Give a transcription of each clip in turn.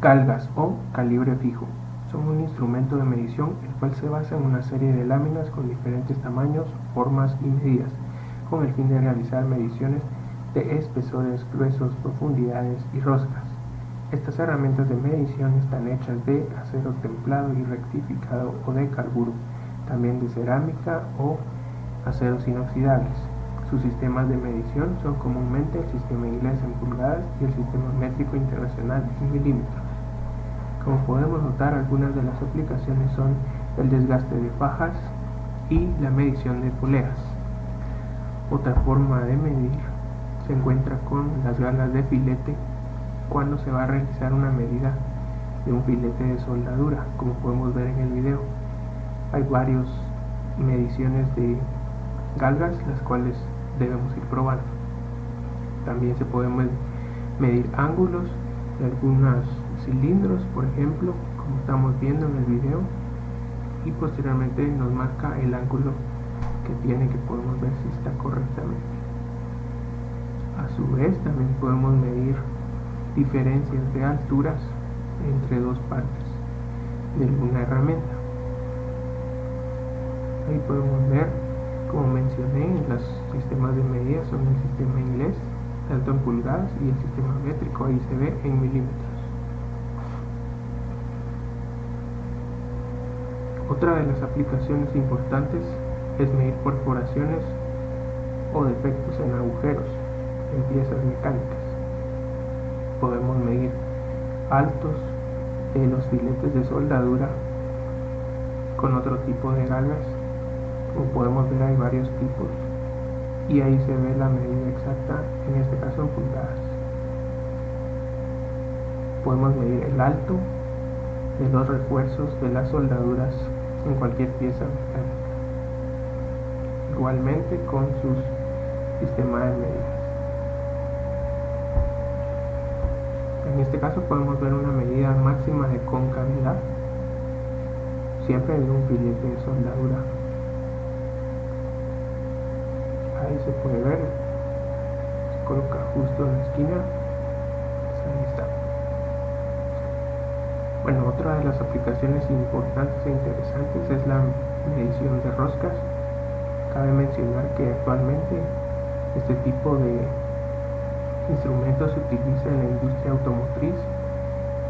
Galgas o calibre fijo. Son un instrumento de medición el cual se basa en una serie de láminas con diferentes tamaños, formas y medidas, con el fin de realizar mediciones de espesores, gruesos, profundidades y roscas. Estas herramientas de medición están hechas de acero templado y rectificado o de carburo, también de cerámica o aceros inoxidables. Sus sistemas de medición son comúnmente el sistema inglés en pulgadas y el sistema métrico internacional en milímetros. Como podemos notar, algunas de las aplicaciones son el desgaste de fajas y la medición de poleas. Otra forma de medir se encuentra con las galgas de filete cuando se va a realizar una medida de un filete de soldadura, como podemos ver en el video. Hay varias mediciones de galgas las cuales debemos ir probando. También se pueden medir ángulos de algunos cilindros, por ejemplo, como estamos viendo en el video, y posteriormente nos marca el ángulo que tiene, que podemos ver si está correctamente. A su vez también podemos medir diferencias de alturas entre dos partes de alguna herramienta. Ahí podemos ver, como mencioné, los sistemas de medida son el sistema inglés, tanto en pulgadas, y el sistema métrico, ahí se ve en milímetros. Otra de las aplicaciones importantes es medir perforaciones o defectos en agujeros en piezas mecánicas. Podemos medir altos de los filetes de soldadura con otro tipo de galgas, como podemos ver hay varios tipos, y ahí se ve la medida exacta, en este caso en pulgadas. Podemos medir el alto de los refuerzos de las soldaduras en cualquier pieza mecánica, igualmente con sus sistemas de medidas. En este caso podemos ver una medida máxima de concavidad, siempre de un filete de soldadura. Ahí se puede ver, se coloca justo en la esquina, ahí está. Bueno, otra de las aplicaciones importantes e interesantes es la medición de roscas. Cabe mencionar que actualmente este tipo de instrumentos se utiliza en la industria automotriz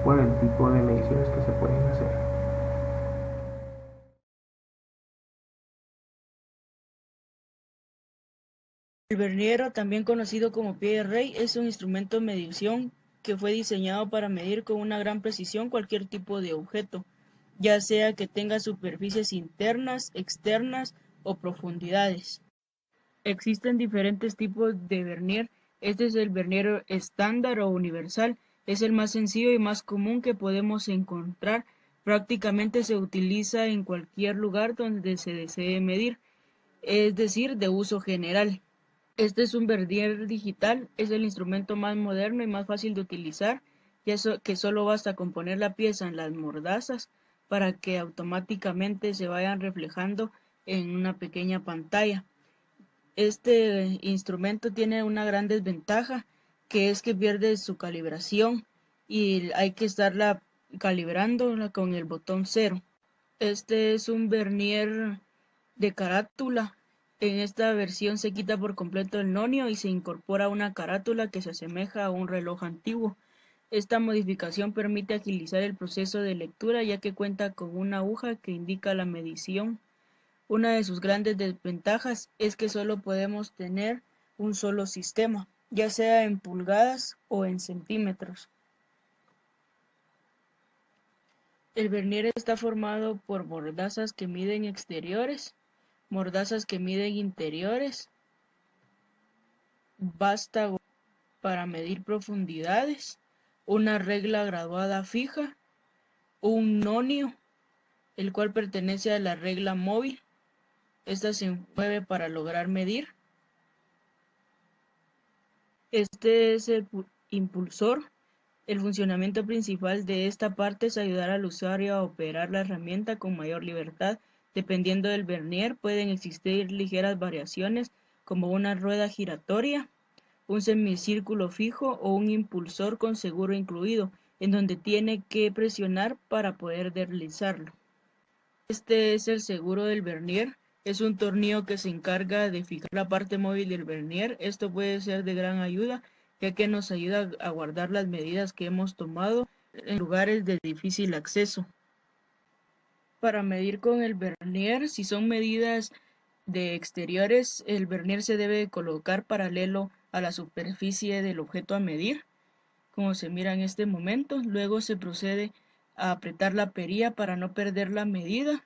por el tipo de mediciones que se pueden hacer. El verniero, también conocido como pie de rey, es un instrumento de medición que fue diseñado para medir con una gran precisión cualquier tipo de objeto, ya sea que tenga superficies internas, externas o profundidades. Existen diferentes tipos de vernier. Este es el vernier estándar o universal. Es el más sencillo y más común que podemos encontrar. Prácticamente se utiliza en cualquier lugar donde se desee medir, es decir, de uso general. Este es un vernier digital, es el instrumento más moderno y más fácil de utilizar, que solo basta con poner la pieza en las mordazas para que automáticamente se vayan reflejando en una pequeña pantalla. Este instrumento tiene una gran desventaja, que es que pierde su calibración y hay que estarla calibrando con el botón 0. Este es un vernier de carátula. En esta versión se quita por completo el nonio y se incorpora una carátula que se asemeja a un reloj antiguo. Esta modificación permite agilizar el proceso de lectura, ya que cuenta con una aguja que indica la medición. Una de sus grandes desventajas es que solo podemos tener un solo sistema, ya sea en pulgadas o en centímetros. El vernier está formado por mordazas que miden exteriores, mordazas que miden interiores, vástago para medir profundidades, una regla graduada fija, un nonio, el cual pertenece a la regla móvil. Esta se mueve para lograr medir. Este es el impulsor. El funcionamiento principal de esta parte es ayudar al usuario a operar la herramienta con mayor libertad. Dependiendo del vernier, pueden existir ligeras variaciones, como una rueda giratoria, un semicírculo fijo o un impulsor con seguro incluido. en donde tiene que presionar para poder deslizarlo. Este es el seguro del vernier. Es un tornillo que se encarga de fijar la parte móvil del vernier. Esto puede ser de gran ayuda, ya que nos ayuda a guardar las medidas que hemos tomado en lugares de difícil acceso. Para medir con el vernier, si son medidas de exteriores, el vernier se debe colocar paralelo a la superficie del objeto a medir, como se mira en este momento. Luego se procede a apretar la perilla para no perder la medida,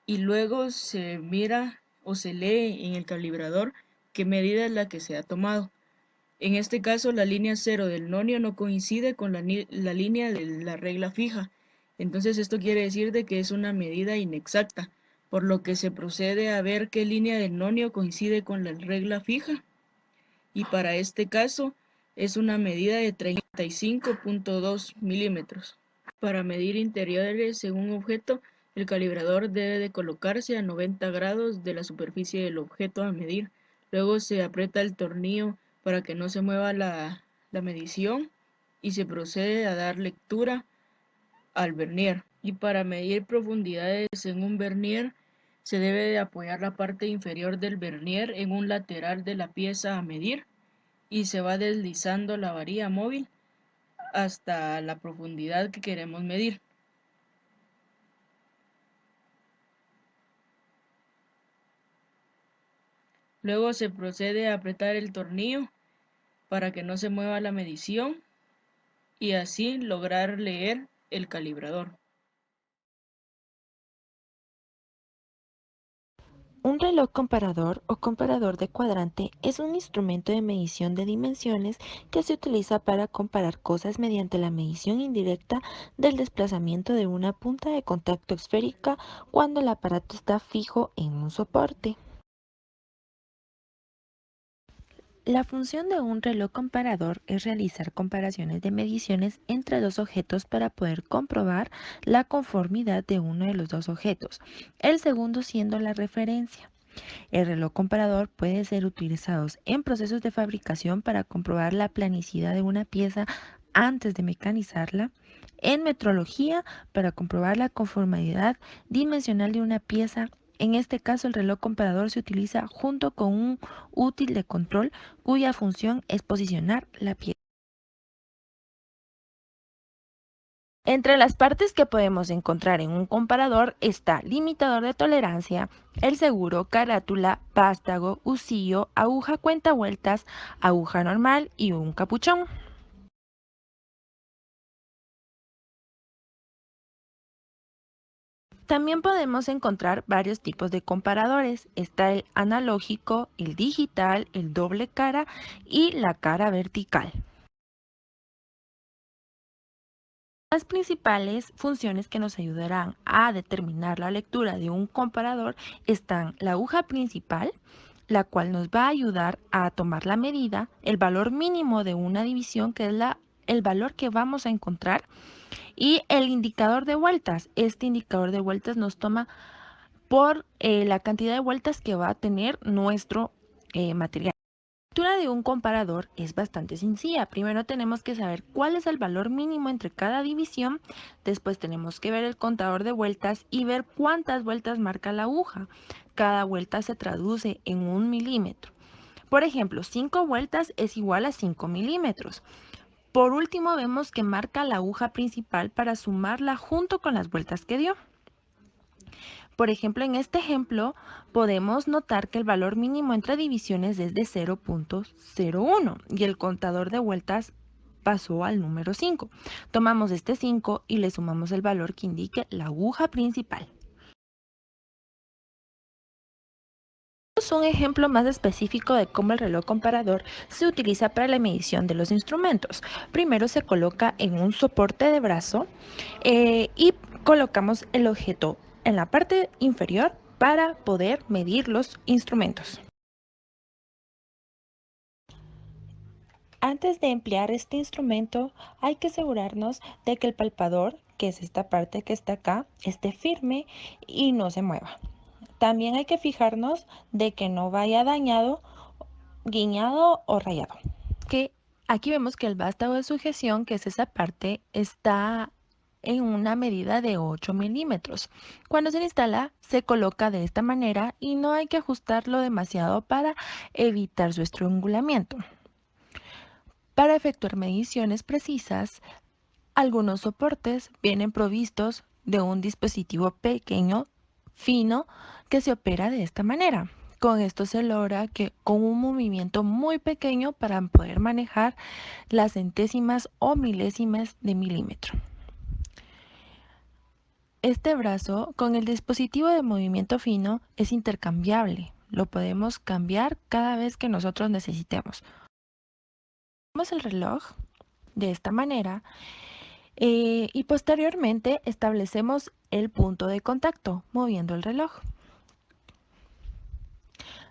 y luego se mira o se lee en el calibrador qué medida es la que se ha tomado. En este caso, la línea 0 del nonio no coincide con la línea de la regla fija. Entonces esto quiere decir de que es una medida inexacta, por lo que se procede a ver qué línea del nonio coincide con la regla fija. Y para este caso es una medida de 35.2 milímetros. Para medir interiores en un objeto, el calibrador debe de colocarse a 90 grados de la superficie del objeto a medir. Luego se aprieta el tornillo para que no se mueva la medición y se procede a dar lectura al vernier. Y para medir profundidades en un vernier, se debe de apoyar la parte inferior del vernier en un lateral de la pieza a medir y se va deslizando la varilla móvil hasta la profundidad que queremos medir. Luego se procede a apretar el tornillo para que no se mueva la medición y así lograr leer el calibrador. Un reloj comparador o comparador de cuadrante es un instrumento de medición de dimensiones que se utiliza para comparar cosas mediante la medición indirecta del desplazamiento de una punta de contacto esférica cuando el aparato está fijo en un soporte. La función de un reloj comparador es realizar comparaciones de mediciones entre dos objetos para poder comprobar la conformidad de uno de los dos objetos, el segundo siendo la referencia. El reloj comparador puede ser utilizado en procesos de fabricación para comprobar la planicidad de una pieza antes de mecanizarla, en metrología para comprobar la conformidad dimensional de una pieza. En este caso, el reloj comparador se utiliza junto con un útil de control cuya función es posicionar la pieza. Entre las partes que podemos encontrar en un comparador está limitador de tolerancia, el seguro, carátula, vástago, husillo, aguja cuentavueltas, aguja normal y un capuchón. También podemos encontrar varios tipos de comparadores. Está el analógico, el digital, el doble cara y la cara vertical. Las principales funciones que nos ayudarán a determinar la lectura de un comparador están la aguja principal, la cual nos va a ayudar a tomar la medida, el valor mínimo de una división, que es el valor que vamos a encontrar, y el indicador de vueltas. Este indicador de vueltas nos toma por la cantidad de vueltas que va a tener nuestro material. La lectura de un comparador es bastante sencilla. Primero tenemos que saber cuál es el valor mínimo entre cada división. Después tenemos que ver el contador de vueltas y ver cuántas vueltas marca la aguja. Cada vuelta se traduce en 1 milímetro. Por ejemplo, 5 vueltas es igual a 5 milímetros. Por último, vemos que marca la aguja principal para sumarla junto con las vueltas que dio. Por ejemplo, en este ejemplo podemos notar que el valor mínimo entre divisiones es de 0.01 y el contador de vueltas pasó al número 5. Tomamos este 5 y le sumamos el valor que indique la aguja principal. Es un ejemplo más específico de cómo el reloj comparador se utiliza para la medición de los instrumentos. Primero se coloca en un soporte de brazo y colocamos el objeto en la parte inferior para poder medir los instrumentos. Antes de emplear este instrumento, hay que asegurarnos de que el palpador, que es esta parte que está acá, esté firme y no se mueva. También hay que fijarnos de que no vaya dañado, guiñado o rayado. Que Aquí vemos que el vástago de sujeción, que es esa parte, está en una medida de 8 milímetros. Cuando se instala, se coloca de esta manera y no hay que ajustarlo demasiado para evitar su estrangulamiento. Para efectuar mediciones precisas, algunos soportes vienen provistos de un dispositivo pequeño, fino, que se opera de esta manera. Con esto se logra que con un movimiento muy pequeño para poder manejar las centésimas o milésimas de milímetro. Este brazo con el dispositivo de movimiento fino es intercambiable. Lo podemos cambiar cada vez que nosotros necesitemos. Ponemos el reloj de esta manera y posteriormente establecemos el punto de contacto moviendo el reloj.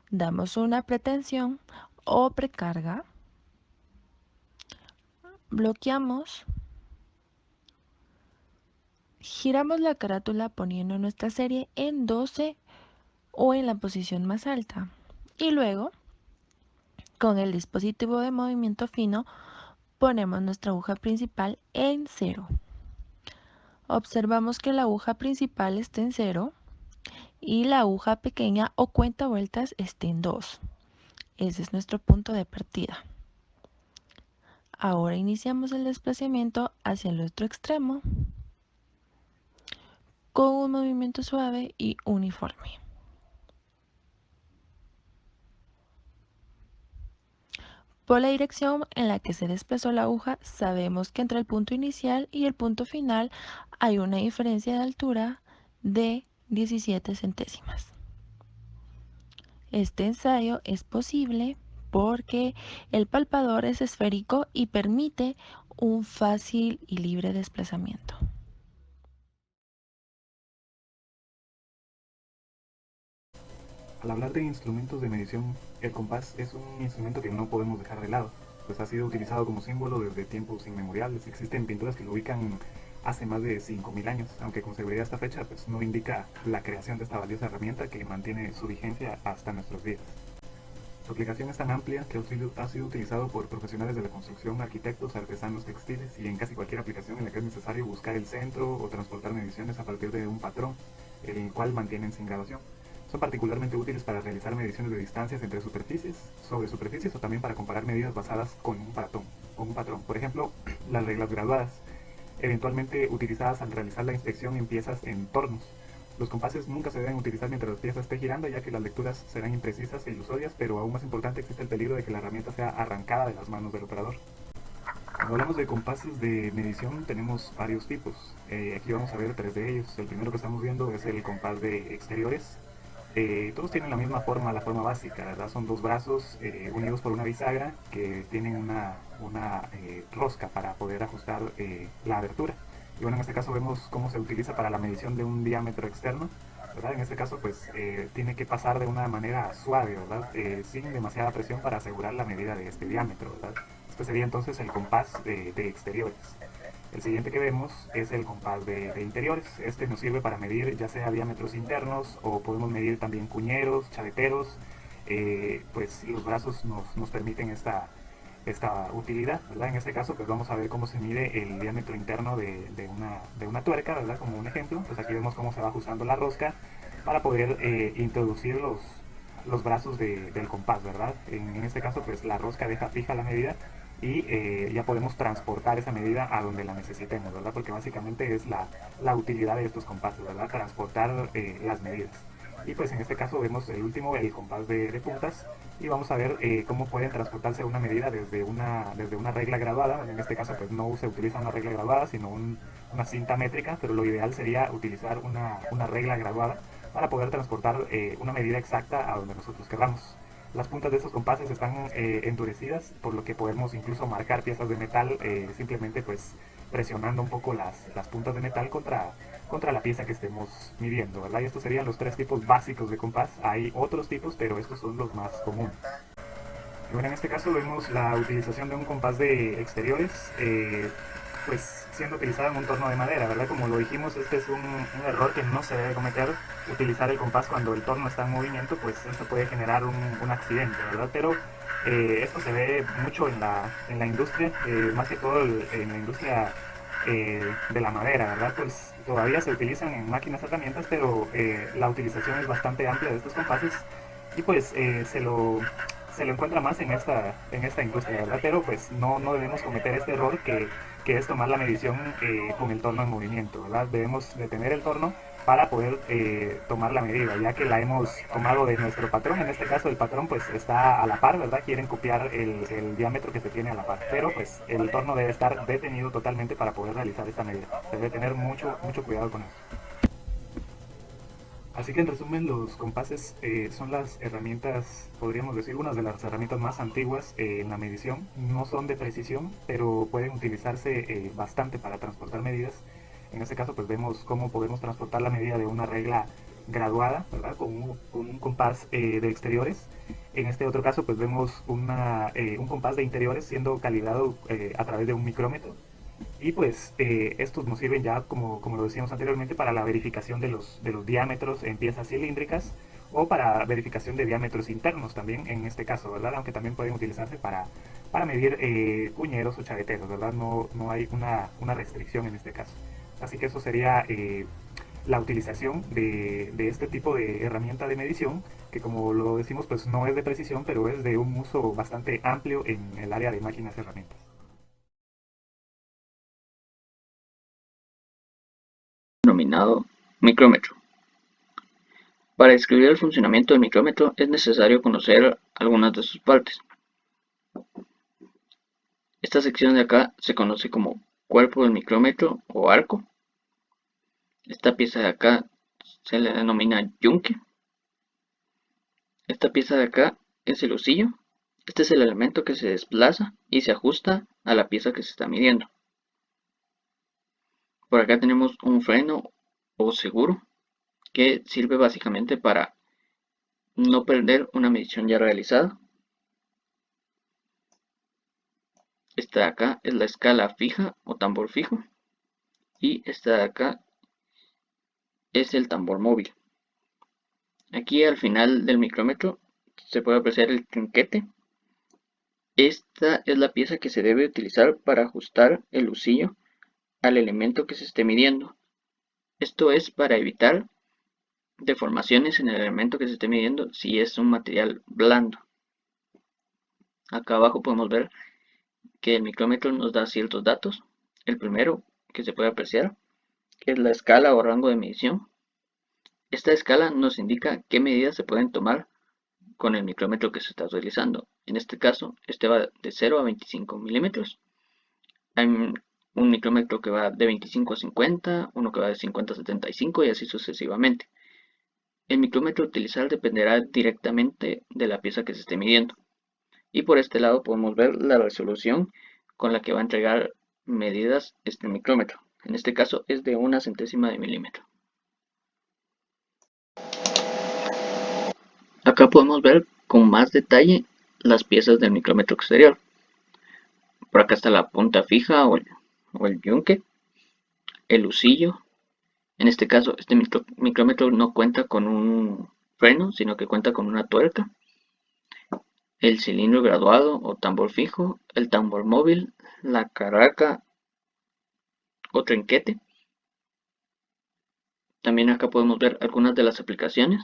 Damos una pretensión o precarga, bloqueamos, giramos la carátula poniendo nuestra serie en 12 o en la posición más alta y luego con el dispositivo de movimiento fino ponemos nuestra aguja principal en 0. Observamos que la aguja principal está en 0 y la aguja pequeña o cuenta vueltas esté en 2. Ese es nuestro punto de partida. Ahora iniciamos el desplazamiento hacia el otro extremo con un movimiento suave y uniforme. Por la dirección en la que se desplazó la aguja, sabemos que entre el punto inicial y el punto final hay una diferencia de altura de 17 centésimas. Este ensayo es posible porque el palpador es esférico y permite un fácil y libre desplazamiento. Al hablar de instrumentos de medición, el compás es un instrumento que no podemos dejar de lado, pues ha sido utilizado como símbolo desde tiempos inmemoriales. Existen pinturas que lo ubican hace más de 5.000 años, aunque con seguridad esta fecha pues, no indica la creación de esta valiosa herramienta que mantiene su vigencia hasta nuestros días. Su aplicación es tan amplia que ha sido utilizado por profesionales de la construcción, arquitectos, artesanos textiles y en casi cualquier aplicación en la que es necesario buscar el centro o transportar mediciones a partir de un patrón, el cual mantienen sin grabación. Son particularmente útiles para realizar mediciones de distancias entre superficies, sobre superficies o también para comparar medidas basadas con un patrón. Por ejemplo, las reglas graduadas, eventualmente utilizadas al realizar la inspección en piezas en tornos. Los compases nunca se deben utilizar mientras la pieza esté girando, ya que las lecturas serán imprecisas e ilusorias, pero aún más importante existe el peligro de que la herramienta sea arrancada de las manos del operador. Cuando hablamos de compases de medición tenemos varios tipos. Aquí vamos a ver 3 de ellos. El primero que estamos viendo es el compás de exteriores. Todos tienen la misma forma, la forma básica, ¿verdad? Son 2 brazos unidos por una bisagra que tienen una rosca para poder ajustar la abertura. Y bueno, en este caso vemos cómo se utiliza para la medición de un diámetro externo, ¿verdad? En este caso pues tiene que pasar de una manera suave, ¿verdad? Sin demasiada presión para asegurar la medida de este diámetro, ¿verdad? Este sería entonces el compás de exteriores. El siguiente que vemos es el compás de interiores. Este nos sirve para medir ya sea diámetros internos o podemos medir también cuñeros, chaveteros. Pues los brazos nos permiten esta utilidad, ¿verdad? En este caso pues vamos a ver cómo se mide el diámetro interno de una tuerca, ¿verdad? Como un ejemplo. Pues aquí vemos cómo se va ajustando la rosca para poder introducir los brazos del compás, ¿verdad? En este caso pues la rosca deja fija la medida y ya podemos transportar esa medida a donde la necesitemos, ¿verdad? Porque básicamente es la utilidad de estos compases, ¿verdad? Transportar las medidas. Y pues en este caso vemos el último, el compás de puntas, y vamos a ver cómo pueden transportarse una medida desde una regla graduada. En este caso pues no se utiliza una regla graduada, sino una cinta métrica, pero lo ideal sería utilizar una regla graduada para poder transportar una medida exacta a donde nosotros queramos. Las puntas de estos compases están endurecidas, por lo que podemos incluso marcar piezas de metal simplemente pues presionando un poco las puntas de metal contra la pieza que estemos midiendo, ¿verdad? Y estos serían los 3 tipos básicos de compás. Hay otros tipos, pero estos son los más comunes. Y bueno, en este caso vemos la utilización de un compás de exteriores. pues siendo utilizado en un torno de madera, ¿verdad? Como lo dijimos, este es un error que no se debe cometer, utilizar el compás cuando el torno está en movimiento, pues esto puede generar un accidente, ¿verdad? Pero esto se ve mucho en la industria, más que todo en la industria de la madera, ¿verdad? Pues todavía se utilizan en máquinas herramientas, pero la utilización es bastante amplia de estos compases y pues se lo encuentra más en esta industria, ¿verdad? Pero pues no debemos cometer este error que es tomar la medición con el torno en movimiento, ¿verdad? Debemos detener el torno para poder tomar la medida, ya que la hemos tomado de nuestro patrón. En este caso el patrón pues está a la par, ¿verdad? Quieren copiar el diámetro que se tiene a la par, pero pues el torno debe estar detenido totalmente para poder realizar esta medida. Se debe tener mucho cuidado con eso. Así que en resumen, los compases son las herramientas, podríamos decir, unas de las herramientas más antiguas en la medición. No son de precisión, pero pueden utilizarse bastante para transportar medidas. En este caso, pues vemos cómo podemos transportar la medida de una regla graduada, ¿verdad? Con un compás de exteriores. En este otro caso, pues vemos un compás de interiores siendo calibrado a través de un micrómetro. Y pues estos nos sirven ya, como lo decíamos anteriormente, para la verificación de los diámetros en piezas cilíndricas o para verificación de diámetros internos también, en este caso, ¿verdad? Aunque también pueden utilizarse para medir cuñeros o chaveteros, ¿verdad? No hay una restricción en este caso. Así que eso sería la utilización de este tipo de herramienta de medición, que como lo decimos, pues no es de precisión, pero es de un uso bastante amplio en el área de máquinas y herramientas. Denominado micrómetro. Para describir el funcionamiento del micrómetro es necesario conocer algunas de sus partes. Esta sección de acá se conoce como cuerpo del micrómetro o arco. Esta pieza de acá se le denomina yunque. Esta pieza de acá es el husillo. Este es el elemento que se desplaza y se ajusta a la pieza que se está midiendo. Por acá tenemos un freno o seguro que sirve básicamente para no perder una medición ya realizada. Esta de acá es la escala fija o tambor fijo. Y esta de acá es el tambor móvil. Aquí al final del micrómetro se puede apreciar el trinquete. Esta es la pieza que se debe utilizar para ajustar el husillo al elemento que se esté midiendo. Esto es para evitar deformaciones en el elemento que se esté midiendo si es un material blando. Acá abajo podemos ver que el micrómetro nos da ciertos datos. El primero que se puede apreciar es la escala o rango de medición. Esta escala nos indica qué medidas se pueden tomar con el micrómetro que se está utilizando. En este caso, este va de 0 a 25 milímetros. Hay un micrómetro que va de 25 a 50, uno que va de 50 a 75 y así sucesivamente. El micrómetro a utilizar dependerá directamente de la pieza que se esté midiendo. Y por este lado podemos ver la resolución con la que va a entregar medidas este micrómetro. En este caso es de 1/100 de milímetro. Acá podemos ver con más detalle las piezas del micrómetro exterior. Por acá está la punta fija o el yunque, el husillo. En este caso, este micrómetro no cuenta con un freno, sino que cuenta con una tuerca. El cilindro graduado o tambor fijo, el tambor móvil, la carraca o trinquete. También acá podemos ver algunas de las aplicaciones,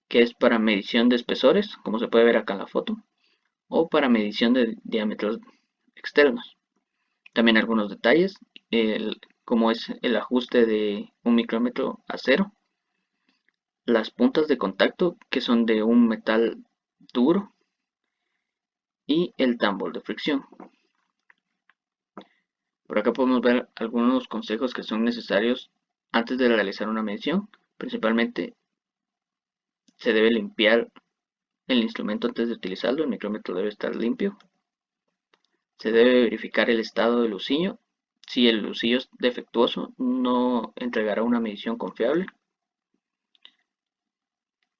que es para medición de espesores, como se puede ver acá en la foto, o para medición de diámetros externos. También algunos detalles, como es el ajuste de un micrómetro a cero, las puntas de contacto que son de un metal duro y el tambor de fricción. Por acá podemos ver algunos consejos que son necesarios antes de realizar una medición. Principalmente se debe limpiar el instrumento antes de utilizarlo, el micrómetro debe estar limpio. Se debe verificar el estado del husillo. Si el husillo es defectuoso, no entregará una medición confiable.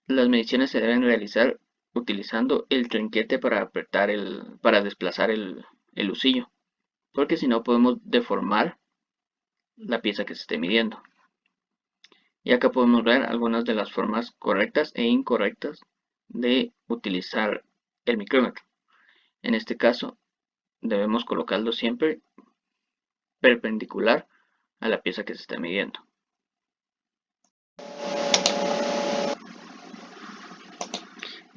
Las mediciones se deben realizar utilizando el trinquete para desplazar el husillo. porque si no podemos deformar la pieza que se esté midiendo. Y acá podemos ver algunas de las formas correctas e incorrectas de utilizar el micrómetro. En este caso, debemos colocarlo siempre perpendicular a la pieza que se está midiendo.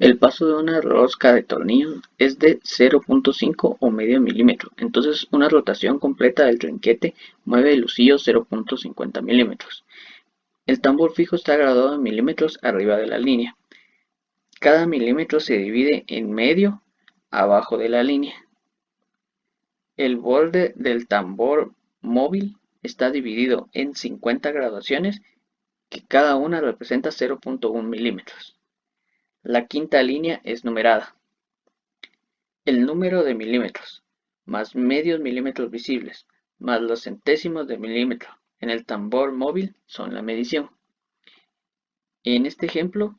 El paso de una rosca de tornillos es de 0.5 o medio milímetro, entonces una rotación completa del trinquete mueve el husillo 0.50 milímetros. El tambor fijo está graduado en milímetros arriba de la línea. Cada milímetro se divide en medio abajo de la línea. El borde del tambor móvil está dividido en 50 graduaciones que cada una representa 0.1 milímetros. La quinta línea es numerada. El número de milímetros más medios milímetros visibles más los centésimos de milímetro en el tambor móvil son la medición. En este ejemplo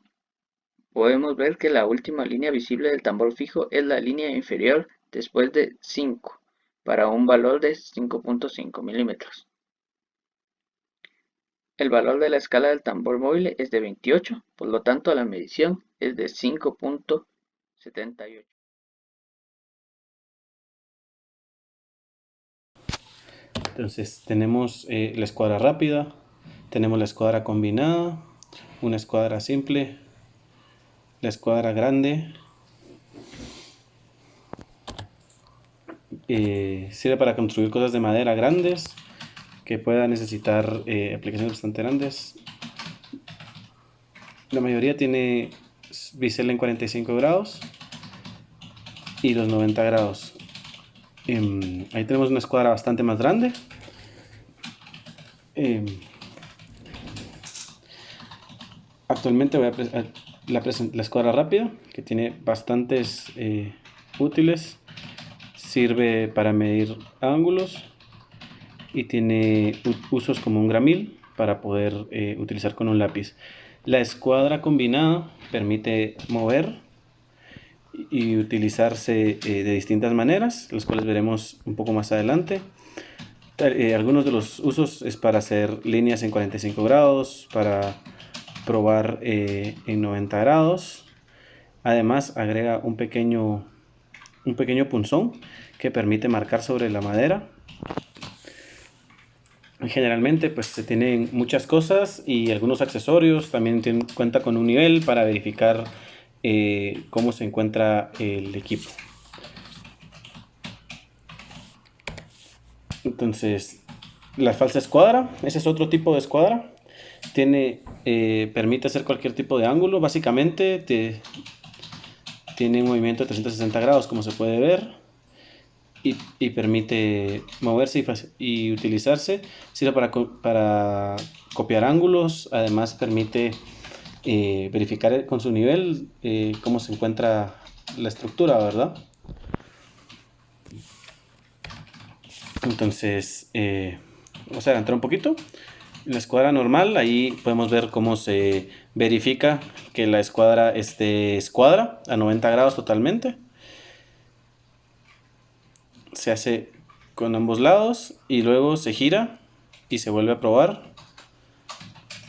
podemos ver que la última línea visible del tambor fijo es la línea inferior después de 5 para un valor de 5.5 milímetros. El valor de la escala del tambor móvil es de 28, por lo tanto la medición es de 5.78. Entonces tenemos la escuadra rápida, tenemos la escuadra combinada, una escuadra simple, la escuadra grande. Sirve para construir cosas de madera grandes que pueda necesitar aplicaciones bastante grandes. La mayoría tiene bisel en 45 grados y los 90 grados. Ahí tenemos una escuadra bastante más grande. Actualmente voy a la escuadra rápida, que tiene bastantes útiles. Sirve para medir ángulos y tiene usos como un gramil para poder utilizar con un lápiz. La escuadra combinada permite mover y utilizarse de distintas maneras, las cuales veremos un poco más adelante. Algunos de los usos es para hacer líneas en 45 grados, para probar en 90 grados. Además agrega un pequeño punzón que permite marcar sobre la madera. Generalmente pues se tienen muchas cosas y algunos accesorios. También cuenta con un nivel para verificar cómo se encuentra el equipo. Entonces, la falsa escuadra, ese es otro tipo de escuadra. Permite hacer cualquier tipo de ángulo. Básicamente tiene un movimiento de 360 grados, como se puede ver, y permite moverse y utilizarse. Sirve para copiar ángulos. Además permite verificar con su nivel cómo se encuentra la estructura, ¿verdad? Entonces, vamos a adelantar un poquito. En la escuadra normal, ahí podemos ver cómo se verifica que la escuadra escuadra a 90 grados totalmente. Se hace con ambos lados y luego se gira y se vuelve a probar.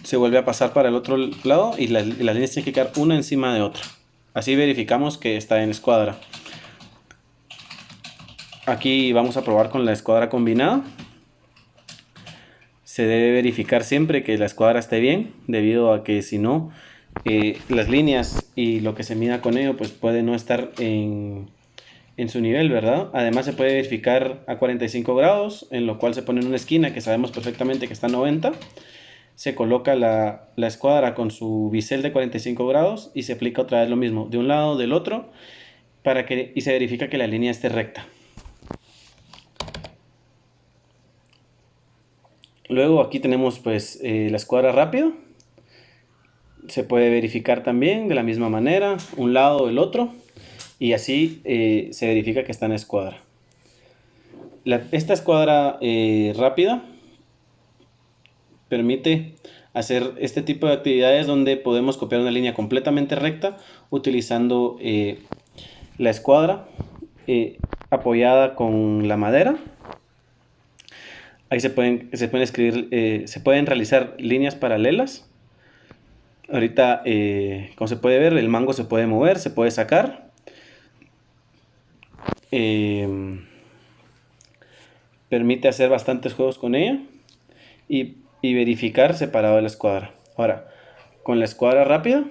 Se vuelve a pasar para el otro lado y las líneas tienen que quedar una encima de otra. Así verificamos que está en escuadra. Aquí vamos a probar con la escuadra combinada. Se debe verificar siempre que la escuadra esté bien, debido a que si no, las líneas y lo que se mida con ello pues puede no estar en su nivel, ¿verdad? Además se puede verificar a 45 grados, en lo cual se pone en una esquina que sabemos perfectamente que está a 90. Se coloca la escuadra con su bisel de 45 grados y se aplica otra vez lo mismo, de un lado del otro, y se verifica que la línea esté recta. Luego aquí tenemos pues la escuadra rápida. Se puede verificar también de la misma manera, un lado o el otro, y así se verifica que está en escuadra. Esta escuadra rápida permite hacer este tipo de actividades donde podemos copiar una línea completamente recta utilizando la escuadra apoyada con la madera Ahí se pueden escribir, se pueden realizar líneas paralelas. Ahorita, como se puede ver, el mango se puede mover, se puede sacar. Permite hacer bastantes juegos con ella y verificar separado de la escuadra. Ahora, con la escuadra rápida,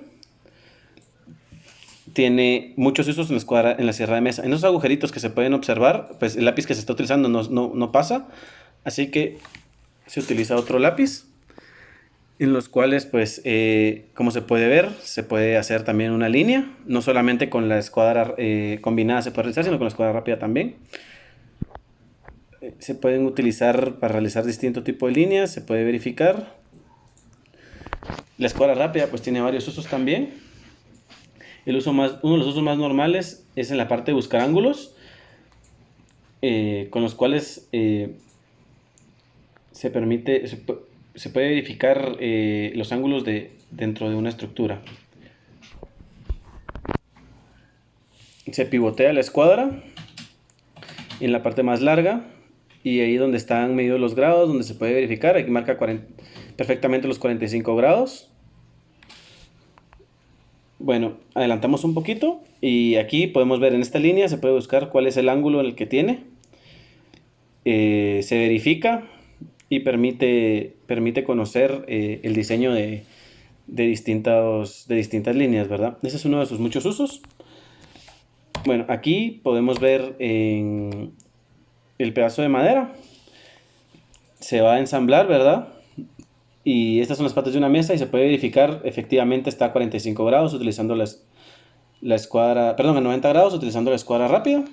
tiene muchos usos en la sierra de mesa. En esos agujeritos que se pueden observar, pues el lápiz que se está utilizando no pasa, así que se utiliza otro lápiz, en los cuales, pues, como se puede ver, se puede hacer también una línea, no solamente con la escuadra combinada se puede realizar, sino con la escuadra rápida también. Se pueden utilizar para realizar distintos tipos de líneas, se puede verificar. La escuadra rápida pues tiene varios usos también. Uno de los usos más normales es en la parte de buscar ángulos, con los cuales se puede verificar los ángulos dentro de una estructura. Se pivotea la escuadra en la parte más larga y ahí donde están medidos los grados, donde se puede verificar, aquí marca perfectamente los 45 grados. Bueno, adelantamos un poquito y aquí podemos ver en esta línea, se puede buscar cuál es el ángulo en el que tiene. Se verifica y permite conocer el diseño de distintas líneas, ¿verdad? Ese es uno de sus muchos usos. Bueno, aquí podemos ver en el pedazo de madera. Se va a ensamblar, ¿verdad? Y estas son las patas de una mesa y se puede verificar, efectivamente está a 45 grados utilizando la escuadra, perdón, a 90 grados utilizando la escuadra rápida.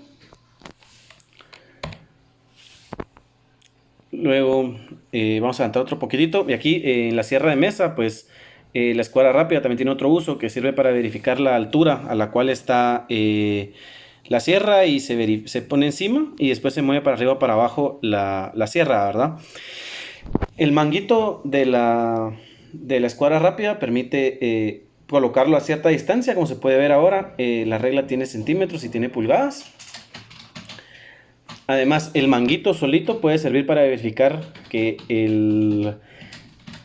Luego vamos a adelantar otro poquitito y aquí en la sierra de mesa, pues la escuadra rápida también tiene otro uso que sirve para verificar la altura a la cual está la sierra y se pone encima y después se mueve para arriba o para abajo la sierra, ¿verdad? El manguito de la escuadra rápida permite colocarlo a cierta distancia, como se puede ver ahora. La regla tiene centímetros y tiene pulgadas. Además, el manguito solito puede servir para verificar que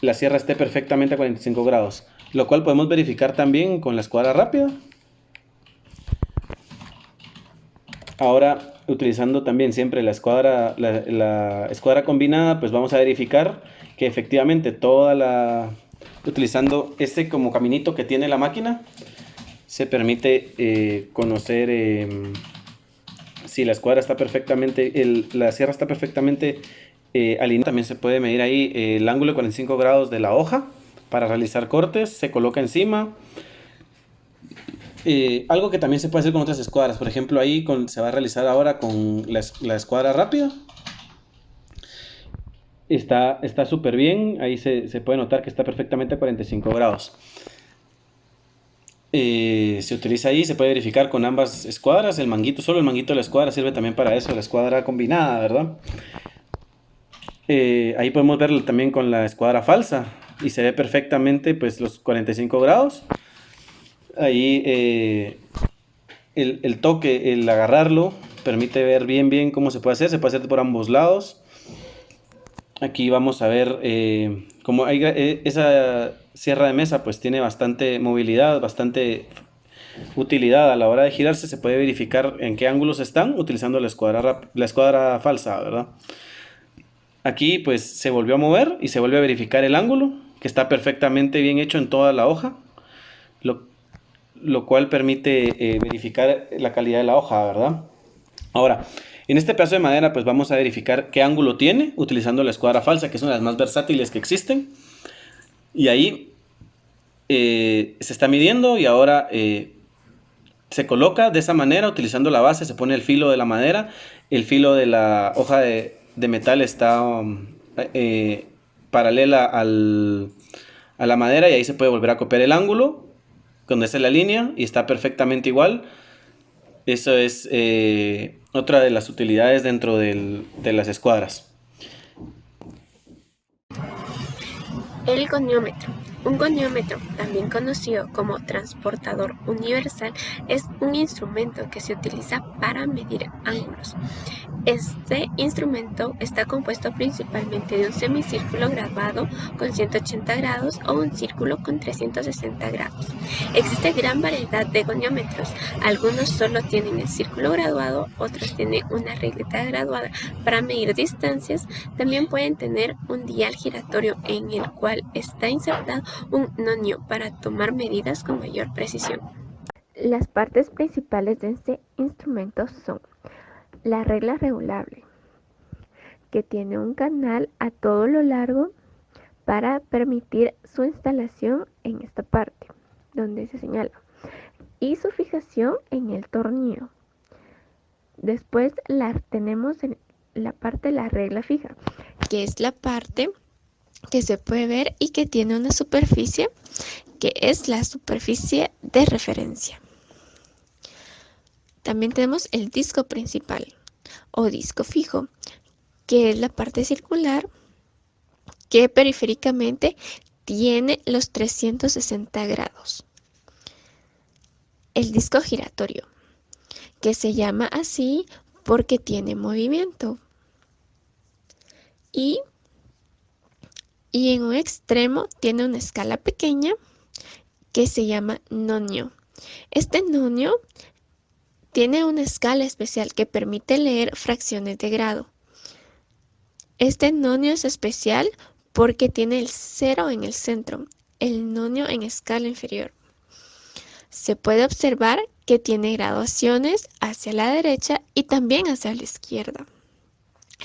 la sierra esté perfectamente a 45 grados, lo cual podemos verificar también con la escuadra rápida. Ahora, utilizando también siempre la escuadra combinada, pues vamos a verificar que efectivamente utilizando este como caminito que tiene la máquina, se permite conocer si la escuadra está perfectamente, la sierra está perfectamente alineada. También se puede medir ahí el ángulo de 45 grados de la hoja para realizar cortes, se coloca encima. Algo que también se puede hacer con otras escuadras, por ejemplo ahí se va a realizar ahora con la escuadra rápida. Está súper bien, ahí se puede notar que está perfectamente a 45 grados. Se utiliza ahí, se puede verificar con ambas escuadras, solo el manguito de la escuadra sirve también para eso, la escuadra combinada, ¿verdad? Ahí podemos verlo también con la escuadra falsa y se ve perfectamente pues los 45 grados. Ahí el toque, el agarrarlo, permite ver bien cómo se puede hacer por ambos lados. Aquí vamos a ver cómo esa sierra de mesa pues tiene bastante movilidad, bastante utilidad a la hora de girarse. Se puede verificar en qué ángulos están utilizando la escuadra falsa, ¿verdad? Aquí pues se volvió a mover y se vuelve a verificar el ángulo, que está perfectamente bien hecho en toda la hoja, lo cual permite verificar la calidad de la hoja, ¿verdad? Ahora, en este pedazo de madera pues vamos a verificar qué ángulo tiene utilizando la escuadra falsa, que es una de las más versátiles que existen. Y ahí se está midiendo y ahora se coloca de esa manera utilizando la base, se pone el filo de la madera, el filo de la hoja de metal está paralela a la madera y ahí se puede volver a copiar el ángulo donde está la línea y está perfectamente igual. Eso es otra de las utilidades dentro de las escuadras. El goniómetro, Un goniómetro, también conocido como transportador universal, es un instrumento que se utiliza para medir ángulos. Este instrumento está compuesto principalmente de un semicírculo graduado con 180 grados o un círculo con 360 grados. Existe gran variedad de goniómetros. Algunos solo tienen el círculo graduado, otros tienen una regleta graduada para medir distancias. También pueden tener un dial giratorio en el cual está insertado un nonio para tomar medidas con mayor precisión. Las partes principales de este instrumento son la regla regulable, que tiene un canal a todo lo largo para permitir su instalación en esta parte donde se señala, y su fijación en el tornillo. Después tenemos en la parte de la regla fija, que es la parte que se puede ver y que tiene una superficie que es la superficie de referencia. También tenemos el disco principal o disco fijo, que es la parte circular que periféricamente tiene los 360 grados. El disco giratorio, que se llama así porque tiene movimiento. Y en un extremo tiene una escala pequeña que se llama nonio. Este nonio tiene una escala especial que permite leer fracciones de grado. Este nonio es especial porque tiene el 0 en el centro, el nonio en escala inferior. Se puede observar que tiene graduaciones hacia la derecha y también hacia la izquierda.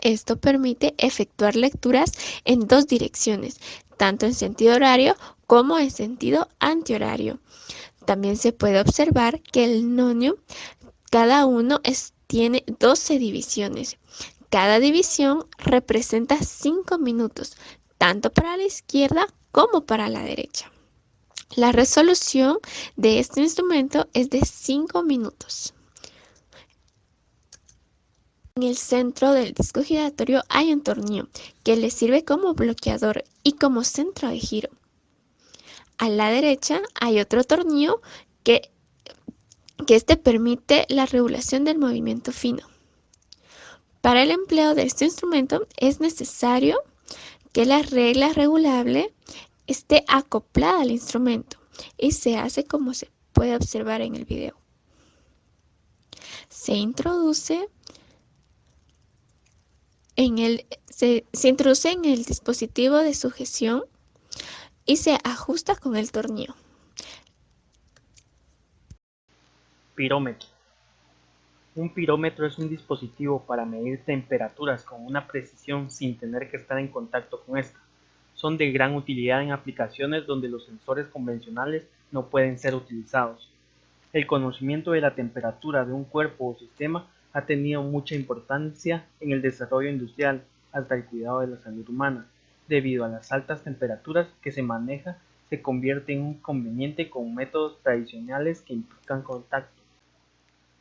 Esto permite efectuar lecturas en dos direcciones, tanto en sentido horario como en sentido antihorario. También se puede observar que el nonio, cada uno tiene 12 divisiones. Cada división representa 5 minutos, tanto para la izquierda como para la derecha. La resolución de este instrumento es de 5 minutos. En el centro del disco giratorio hay un tornillo que le sirve como bloqueador y como centro de giro. A la derecha hay otro tornillo que este permite la regulación del movimiento fino. Para el empleo de este instrumento es necesario que la regla regulable esté acoplada al instrumento y se hace como se puede observar en el video. Se introduce en el dispositivo de sujeción y se ajusta con el tornillo. Pirómetro. Un pirómetro es un dispositivo para medir temperaturas con una precisión sin tener que estar en contacto con esta. Son de gran utilidad en aplicaciones donde los sensores convencionales no pueden ser utilizados. El conocimiento de la temperatura de un cuerpo o sistema ha tenido mucha importancia en el desarrollo industrial hasta el cuidado de la salud humana. Debido a las altas temperaturas que se maneja, se convierte en un inconveniente con métodos tradicionales que implican contacto.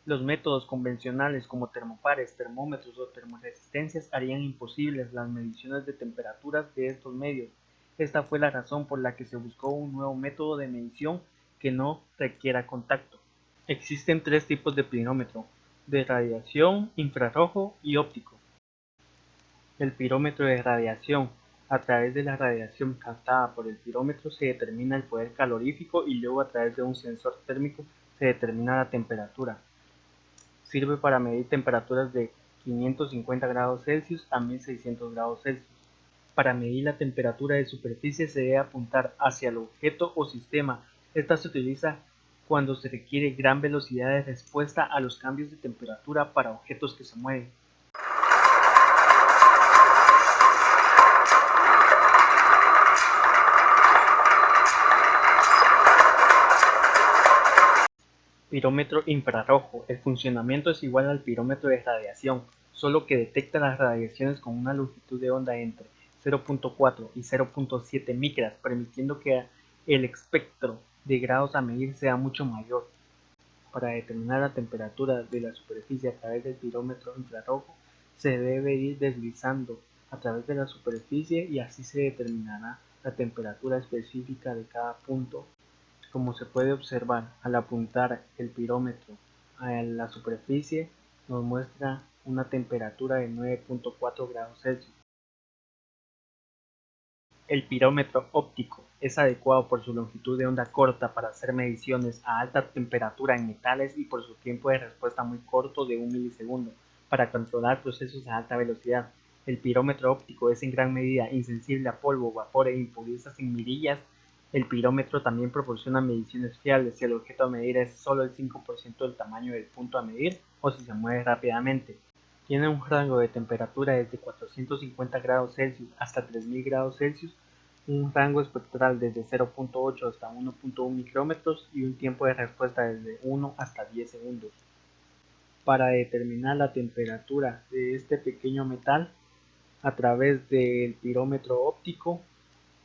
Los métodos convencionales como termopares, termómetros o termoresistencias harían imposibles las mediciones de temperaturas de estos medios. Esta fue la razón por la que se buscó un nuevo método de medición que no requiera contacto. Existen tres tipos de pirómetro: de radiación, infrarrojo y óptico. El pirómetro de radiación. A través de la radiación captada por el pirómetro se determina el poder calorífico y luego a través de un sensor térmico se determina la temperatura. Sirve para medir temperaturas de 550 grados Celsius a 1600 grados Celsius. Para medir la temperatura de superficie se debe apuntar hacia el objeto o sistema. Esta se utiliza cuando se requiere gran velocidad de respuesta a los cambios de temperatura para objetos que se mueven. Pirómetro infrarrojo. El funcionamiento es igual al pirómetro de radiación, solo que detecta las radiaciones con una longitud de onda entre 0.4 y 0.7 micras, permitiendo que el espectro de grados a medir sea mucho mayor. Para determinar la temperatura de la superficie a través del pirómetro infrarrojo, se debe ir deslizando a través de la superficie y así se determinará la temperatura específica de cada punto. Como se puede observar, al apuntar el pirómetro a la superficie, nos muestra una temperatura de 9.4 grados Celsius. El pirómetro óptico es adecuado por su longitud de onda corta para hacer mediciones a alta temperatura en metales y por su tiempo de respuesta muy corto de 1 milisegundo para controlar procesos a alta velocidad. El pirómetro óptico es en gran medida insensible a polvo, vapor e impurezas en mirillas. El pirómetro también proporciona mediciones fiables si el objeto a medir es solo el 5% del tamaño del punto a medir o si se mueve rápidamente. Tiene un rango de temperatura desde 450 grados Celsius hasta 3000 grados Celsius, un rango espectral desde 0.8 hasta 1.1 micrómetros y un tiempo de respuesta desde 1 hasta 10 segundos. Para determinar la temperatura de este pequeño metal a través del pirómetro óptico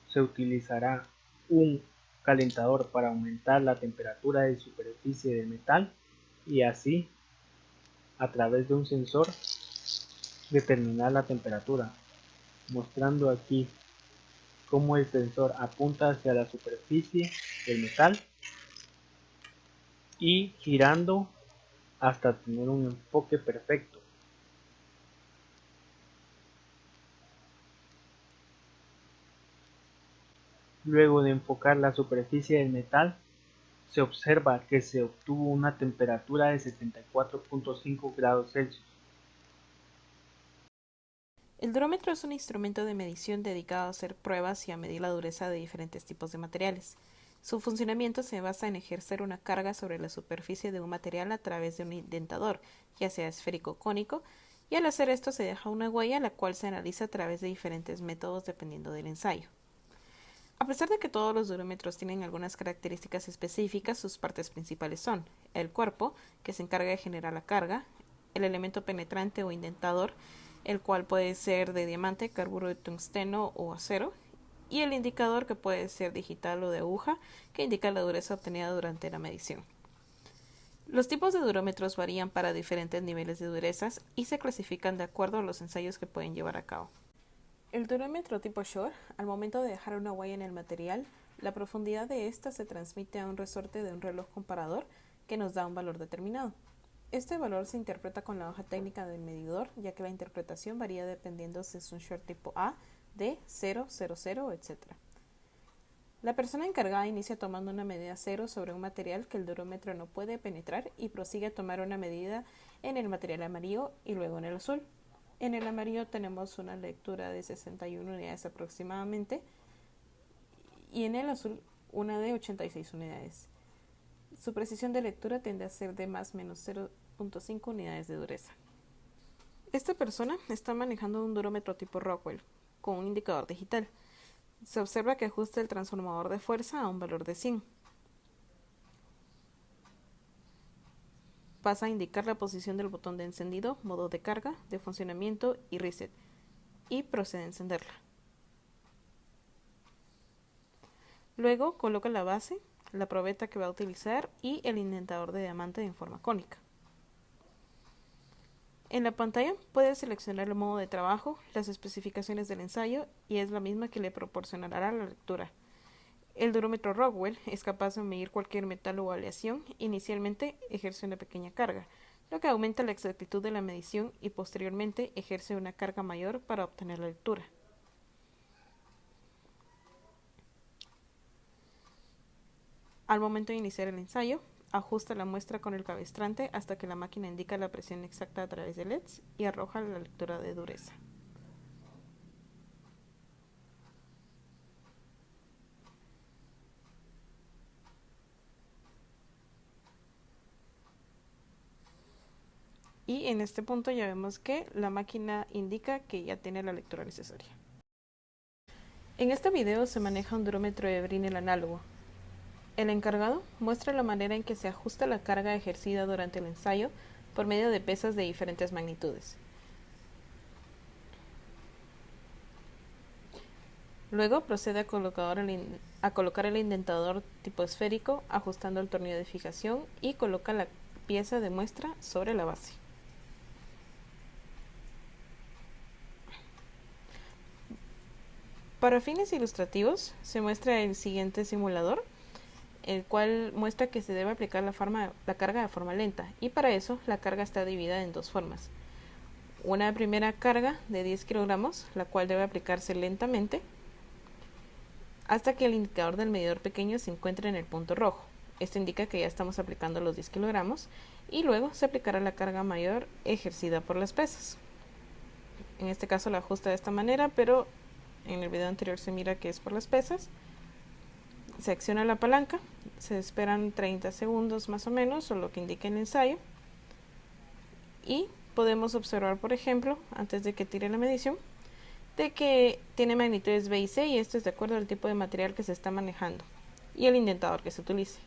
se utilizará un calentador para aumentar la temperatura de superficie del metal y así a través de un sensor determinar la temperatura, mostrando aquí cómo el sensor apunta hacia la superficie del metal y girando hasta tener un enfoque perfecto. Luego de enfocar la superficie del metal, se observa que se obtuvo una temperatura de 74.5 grados Celsius. El durómetro es un instrumento de medición dedicado a hacer pruebas y a medir la dureza de diferentes tipos de materiales. Su funcionamiento se basa en ejercer una carga sobre la superficie de un material a través de un indentador, ya sea esférico o cónico, y al hacer esto se deja una huella la cual se analiza a través de diferentes métodos dependiendo del ensayo. A pesar de que todos los durómetros tienen algunas características específicas, sus partes principales son el cuerpo, que se encarga de generar la carga, el elemento penetrante o indentador, el cual puede ser de diamante, carburo de tungsteno o acero, y el indicador, que puede ser digital o de aguja, que indica la dureza obtenida durante la medición. Los tipos de durómetros varían para diferentes niveles de durezas y se clasifican de acuerdo a los ensayos que pueden llevar a cabo. El durómetro tipo Shore, al momento de dejar una huella en el material, la profundidad de ésta se transmite a un resorte de un reloj comparador que nos da un valor determinado. Este valor se interpreta con la hoja técnica del medidor, ya que la interpretación varía dependiendo si es un Shore tipo A, D, 0, 0, 0, etc. La persona encargada inicia tomando una medida cero sobre un material que el durómetro no puede penetrar y prosigue a tomar una medida en el material amarillo y luego en el azul. En el amarillo tenemos una lectura de 61 unidades aproximadamente y en el azul una de 86 unidades. Su precisión de lectura tiende a ser de más o menos 0.5 unidades de dureza. Esta persona está manejando un durómetro tipo Rockwell con un indicador digital. Se observa que ajusta el transformador de fuerza a un valor de 100. Pasa a indicar la posición del botón de encendido, modo de carga, de funcionamiento y reset, y procede a encenderla. Luego coloca la base, la probeta que va a utilizar y el indentador de diamante en forma cónica. En la pantalla puede seleccionar el modo de trabajo, las especificaciones del ensayo y es la misma que le proporcionará la lectura. El durómetro Rockwell es capaz de medir cualquier metal o aleación. Inicialmente ejerce una pequeña carga, lo que aumenta la exactitud de la medición y posteriormente ejerce una carga mayor para obtener la lectura. Al momento de iniciar el ensayo, ajusta la muestra con el cabestrante hasta que la máquina indica la presión exacta a través de LEDs y arroja la lectura de dureza. Y en este punto ya vemos que la máquina indica que ya tiene la lectura necesaria. En este video se maneja un durómetro de Brinell análogo. El encargado muestra la manera en que se ajusta la carga ejercida durante el ensayo por medio de pesas de diferentes magnitudes. Luego procede a colocar el indentador tipo esférico, ajustando el tornillo de fijación y coloca la pieza de muestra sobre la base. Para fines ilustrativos se muestra el siguiente simulador, el cual muestra que se debe aplicar la carga de forma lenta, y para eso la carga está dividida en dos formas. Una primera carga de 10 kilogramos, la cual debe aplicarse lentamente hasta que el indicador del medidor pequeño se encuentre en el punto rojo. Esto indica que ya estamos aplicando los 10 kilogramos, y luego se aplicará la carga mayor ejercida por las pesas. En este caso la ajusta de esta manera, pero en el video anterior se mira que es por las pesas. Se acciona la palanca, se esperan 30 segundos más o menos, o lo que indica el ensayo, y podemos observar, por ejemplo, antes de que tire la medición, de que tiene magnitudes B y C, y esto es de acuerdo al tipo de material que se está manejando y el indentador que se utilice.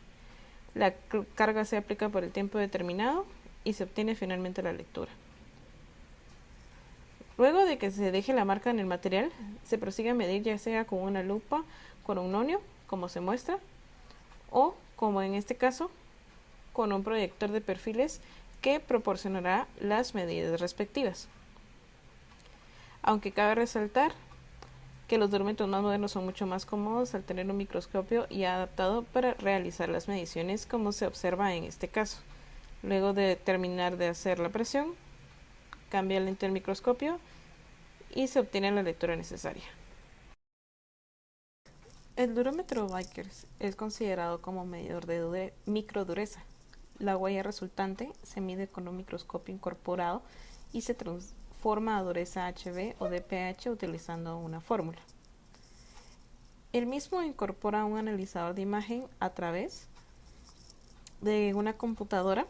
La carga se aplica por el tiempo determinado y se obtiene finalmente la lectura. Luego de que se deje la marca en el material, se prosigue a medir, ya sea con una lupa, con un nonio, como se muestra, o, como en este caso, con un proyector de perfiles que proporcionará las medidas respectivas. Aunque cabe resaltar que los durómetros más modernos son mucho más cómodos al tener un microscopio y adaptado para realizar las mediciones, como se observa en este caso. Luego de terminar de hacer la presión, cambia el lente del microscopio y se obtiene la lectura necesaria. El durómetro Vickers es considerado como medidor de microdureza. La huella resultante se mide con un microscopio incorporado y se transforma a dureza HB o DPH utilizando una fórmula. El mismo incorpora un analizador de imagen a través de una computadora,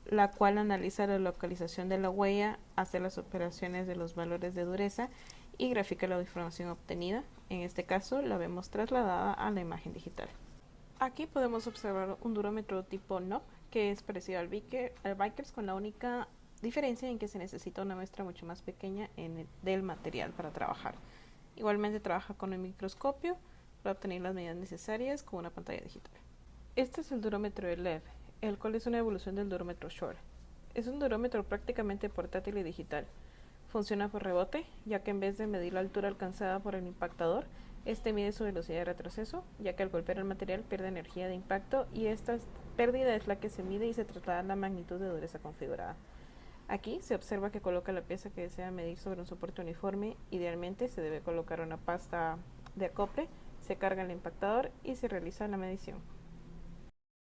la cual analiza la localización de la huella, hace las operaciones de los valores de dureza y grafica la información obtenida. En este caso la vemos trasladada a la imagen digital. Aquí podemos observar un durómetro tipo NOP, que es parecido al Vickers, con la única diferencia en que se necesita una muestra mucho más pequeña del material para trabajar. Igualmente trabaja con el microscopio para obtener las medidas necesarias con una pantalla digital. Este es el durómetro LEV, el cual es una evolución del durómetro Shore. Es un durómetro prácticamente portátil y digital. Funciona por rebote, ya que en vez de medir la altura alcanzada por el impactador, este mide su velocidad de retroceso, ya que al golpear el material pierde energía de impacto, y esta pérdida es la que se mide y se traslada a la magnitud de dureza configurada. Aquí se observa que coloca la pieza que desea medir sobre un soporte uniforme. Idealmente se debe colocar una pasta de acople, se carga el impactador y se realiza la medición.